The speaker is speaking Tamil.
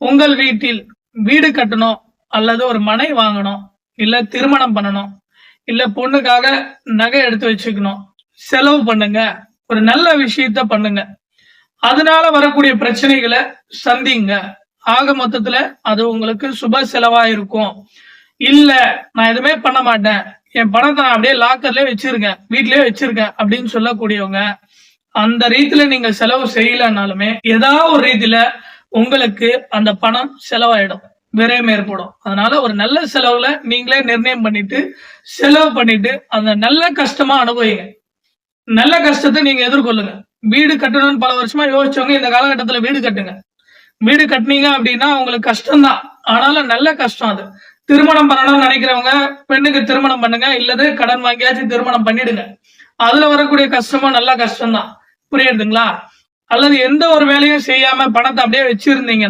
உங்கள் வீட்டில் வீடு கட்டணும் அல்லது ஒரு மனை வாங்கணும், இல்ல திருமணம் பண்ணணும், இல்ல பொண்ணுக்காக நகை எடுத்து வச்சுக்கணும். செலவு பண்ணுங்க. ஒரு நல்ல விஷயத்த பண்ணுங்க. அதனால வரக்கூடிய பிரச்சனைகள சந்திங்க. ஆக மொத்தத்துல அது உங்களுக்கு சுப செலவா இருக்கும். இல்ல நான் எதுவுமே பண்ண மாட்டேன். என் பணத்த நான் அப்படியே லாக்கர்லயே வச்சிருக்கேன். வீட்லயே வச்சிருக்கேன் அப்படின்னு சொல்லக்கூடியவங்க, அந்த ரீதியில நீங்க செலவு செய்யலனாலுமே, ஏதாவது ஒரு ரீதியில உங்களுக்கு அந்த பணம் செலவாயிடும். விரயம் ஏற்படும். அதனால ஒரு நல்ல செலவுல நீங்களே நிர்ணயம் பண்ணிட்டு, செலவு பண்ணிட்டு, அந்த நல்ல கஷ்டமா அனுபவிங்க. நல்ல கஷ்டத்த நீங்க எதிர்கொள்ளுங்க. வீடு கட்டணும்னு பல வருஷமா யோசிச்சவங்க இந்த காலகட்டத்துல வீடு கட்டுங்க. வீடு கட்டுனீங்க அப்படின்னா உங்களுக்கு கஷ்டம் தான். ஆனாலும் நல்ல கஷ்டம் அது. திருமணம் பண்ணணும்னு நினைக்கிறவங்க பெண்ணுக்கு திருமணம் பண்ணுங்க. இல்லது கடன் வாங்கியாச்சும் திருமணம் பண்ணிடுங்க. அதுல வரக்கூடிய கஷ்டமும் நல்ல கஷ்டம் தான். புரியுதுங்களா? அல்லது எந்த ஒரு வேலையும் செய்யாம பணத்த அப்படியே வச்சிருந்தீங்கன்னா